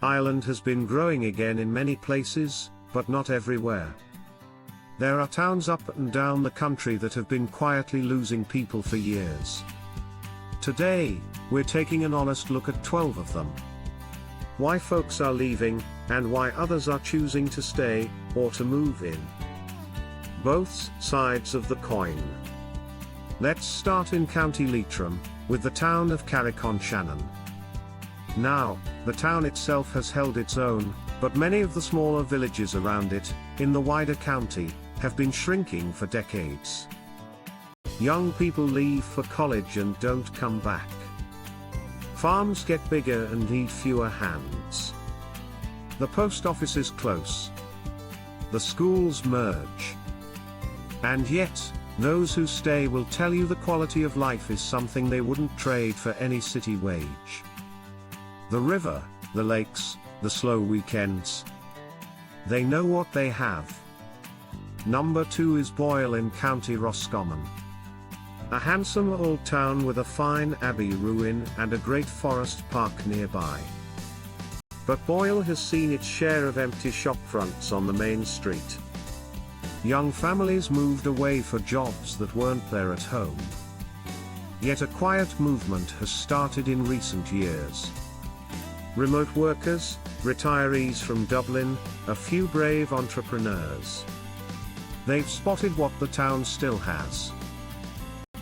Ireland has been growing again in many places, but not everywhere. There are towns up and down the country that have been quietly losing people for years. Today, we're taking an honest look at 12 of them. Why folks are leaving, and why others are choosing to stay, or to move in. Both sides of the coin. Let's start in County Leitrim, with the town of Carlow. Now, the town itself has held its own, but many of the smaller villages around it, in the wider county, have been shrinking for decades. Young people leave for college and don't come back. Farms get bigger and need fewer hands. The post office is close. The schools merge. And yet, those who stay will tell you the quality of life is something they wouldn't trade for any city wage. The river, the lakes, the slow weekends. They know what they have. Number 2 is Boyle in County Roscommon. A handsome old town with a fine abbey ruin and a great forest park nearby. But Boyle has seen its share of empty shop fronts on the main street. Young families moved away for jobs that weren't there at home. Yet a quiet movement has started in recent years. Remote workers, retirees from Dublin, a few brave entrepreneurs. They've spotted what the town still has.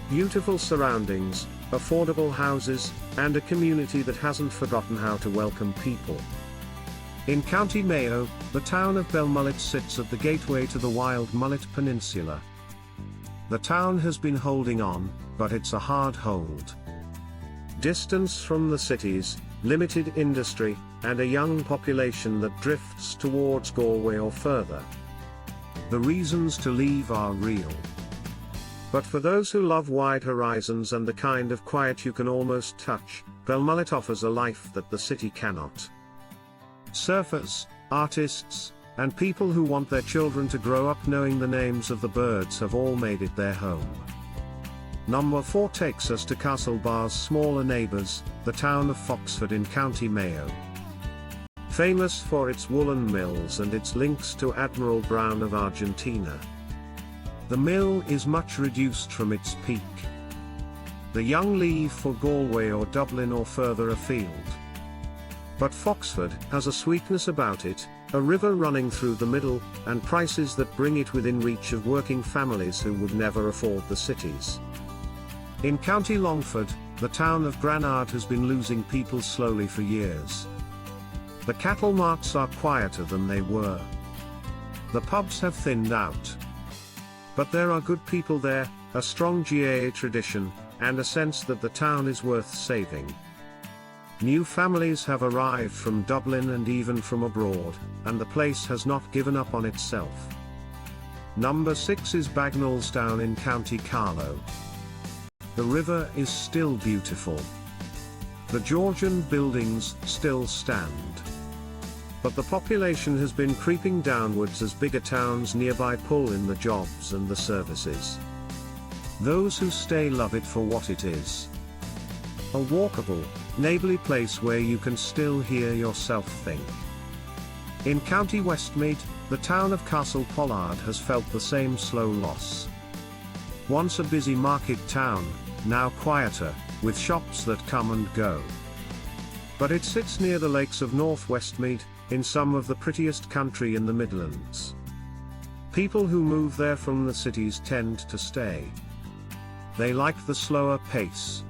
Beautiful surroundings, affordable houses, and a community that hasn't forgotten how to welcome people. In County Mayo, the town of Belmullet sits at the gateway to the wild Mullet Peninsula. The town has been holding on, but it's a hard hold. Distance from the cities, limited industry, and a young population that drifts towards Galway or further. The reasons to leave are real. But for those who love wide horizons and the kind of quiet you can almost touch, Belmullet offers a life that the city cannot. Surfers, artists, and people who want their children to grow up knowing the names of the birds have all made it their home. Number 4 takes us to Castlepollard's smaller neighbours, the town of Foxford in County Mayo. Famous for its woolen mills and its links to Admiral Brown of Argentina. The mill is much reduced from its peak. The young leave for Galway or Dublin or further afield. But Foxford has a sweetness about it, a river running through the middle, and prices that bring it within reach of working families who would never afford the cities. In County Longford, the town of Granard has been losing people slowly for years. The cattle marts are quieter than they were. The pubs have thinned out. But there are good people there, a strong GAA tradition, and a sense that the town is worth saving. New families have arrived from Dublin and even from abroad, and the place has not given up on itself. Number 6 is Bagenalstown in County Carlow. The river is still beautiful. The Georgian buildings still stand. But the population has been creeping downwards as bigger towns nearby pull in the jobs and the services. Those who stay love it for what it is. A walkable, neighbourly place where you can still hear yourself think. In County Westmeath, the town of Castlepollard has felt the same slow loss. Once a busy market town, now quieter, with shops that come and go. But it sits near the lakes of North Westmeath, in some of the prettiest country in the Midlands. People who move there from the cities tend to stay. They like the slower pace.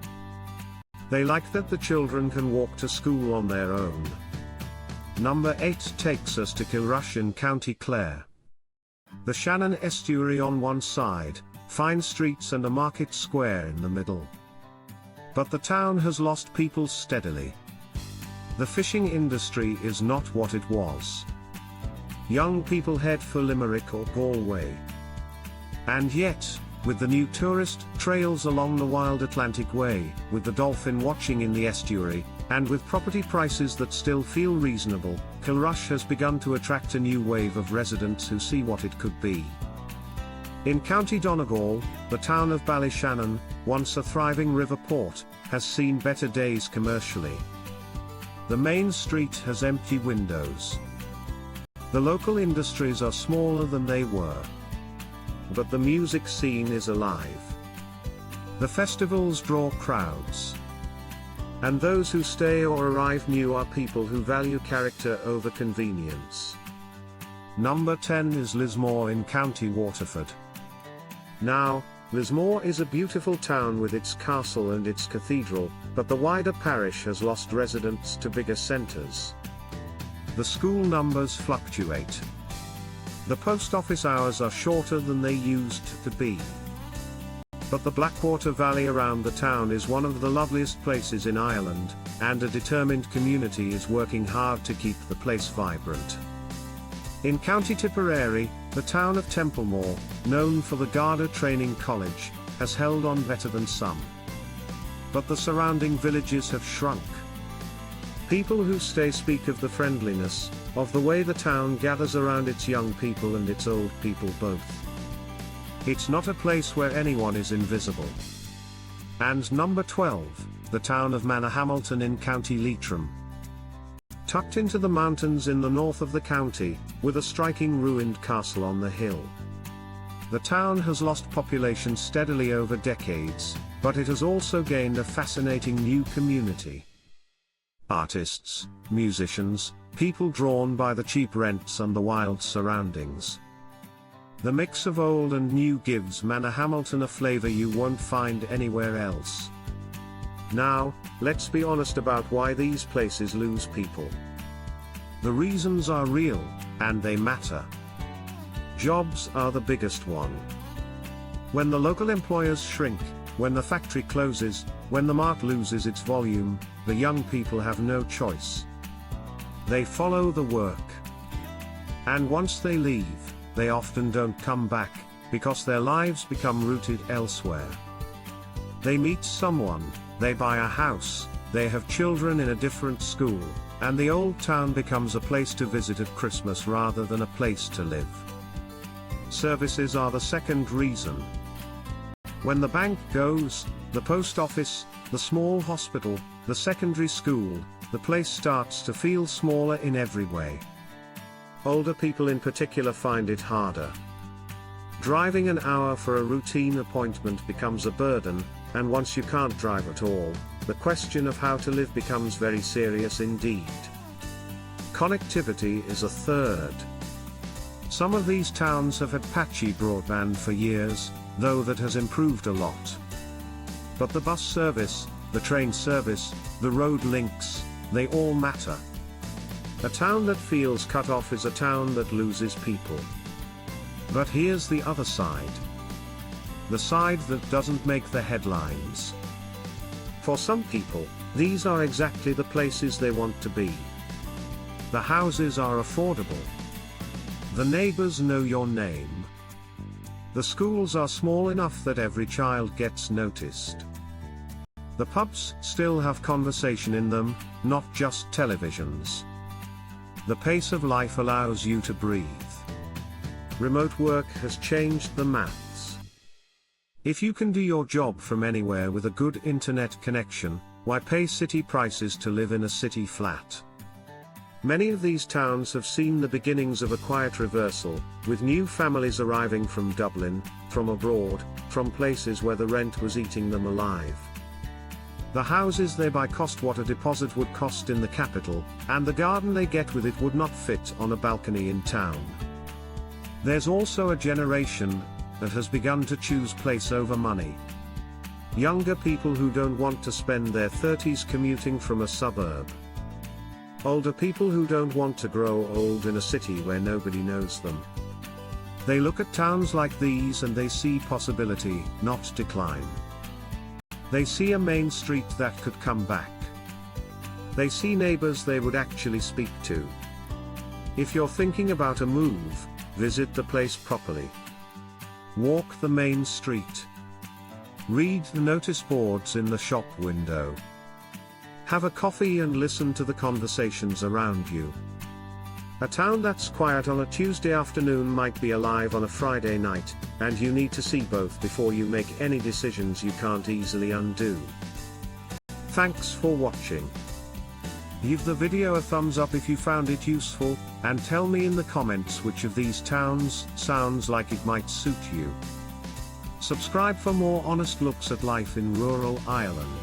They like that the children can walk to school on their own. Number 8 takes us to Kilrush in County Clare. The Shannon estuary on one side, fine streets and a market square in the middle. But the town has lost people steadily. The fishing industry is not what it was. Young people head for Limerick or Galway. And yet, with the new tourist trails along the wild Atlantic Way, with the dolphin watching in the estuary, and with property prices that still feel reasonable, Kilrush has begun to attract a new wave of residents who see what it could be. In County Donegal, the town of Ballyshannon, once a thriving river port, has seen better days commercially. The main street has empty windows. The local industries are smaller than they were. But the music scene is alive. The festivals draw crowds. And those who stay or arrive new are people who value character over convenience. Number 10 is Lismore in County Waterford. Now, Lismore is a beautiful town with its castle and its cathedral, but the wider parish has lost residents to bigger centres. The school numbers fluctuate. The post office hours are shorter than they used to be. But the Blackwater Valley around the town is one of the loveliest places in Ireland, and a determined community is working hard to keep the place vibrant. In County Tipperary, the town of Templemore, known for the Garda Training College, has held on better than some. But the surrounding villages have shrunk. People who stay speak of the friendliness, of the way the town gathers around its young people and its old people both. It's not a place where anyone is invisible. And number 12, the town of Manorhamilton in County Leitrim. Tucked into the mountains in the north of the county, with a striking ruined castle on the hill. The town has lost population steadily over decades, but it has also gained a fascinating new community. Artists, musicians, people drawn by the cheap rents and the wild surroundings. The mix of old and new gives Manorhamilton a flavour you won't find anywhere else. Now, let's be honest about why these places lose people. The reasons are real, and they matter. Jobs are the biggest one. When the local employers shrink, when the factory closes, when the mart loses its volume, the young people have no choice. They follow the work. And once they leave, they often don't come back, because their lives become rooted elsewhere. They meet someone, they buy a house, they have children in a different school, and the old town becomes a place to visit at Christmas rather than a place to live. Services are the second reason. When the bank goes, the post office, the small hospital, the secondary school, the place starts to feel smaller in every way. Older people in particular find it harder. Driving an hour for a routine appointment becomes a burden, and once you can't drive at all, the question of how to live becomes very serious indeed. Connectivity is a third. Some of these towns have had patchy broadband for years, though that has improved a lot. But the bus service, the train service, the road links, they all matter. A town that feels cut off is a town that loses people. But here's the other side. The side that doesn't make the headlines. For some people, these are exactly the places they want to be. The houses are affordable. The neighbors know your name. The schools are small enough that every child gets noticed. The pubs still have conversation in them, not just televisions. The pace of life allows you to breathe. Remote work has changed the maths. If you can do your job from anywhere with a good internet connection, why pay city prices to live in a city flat? Many of these towns have seen the beginnings of a quiet reversal, with new families arriving from Dublin, from abroad, from places where the rent was eating them alive. The houses they buy cost what a deposit would cost in the capital, and the garden they get with it would not fit on a balcony in town. There's also a generation that has begun to choose place over money. Younger people who don't want to spend their 30s commuting from a suburb. Older people who don't want to grow old in a city where nobody knows them. They look at towns like these and they see possibility, not decline. They see a main street that could come back. They see neighbors they would actually speak to. If you're thinking about a move, visit the place properly. Walk the main street. Read the notice boards in the shop window. Have a coffee and listen to the conversations around you. A town that's quiet on a Tuesday afternoon might be alive on a Friday night, and you need to see both before you make any decisions you can't easily undo. Thanks for watching. Give the video a thumbs up if you found it useful, and tell me in the comments which of these towns sounds like it might suit you. Subscribe for more honest looks at life in rural Ireland.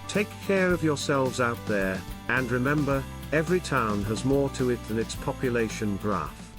Take care of yourselves out there, and remember, every town has more to it than its population graph.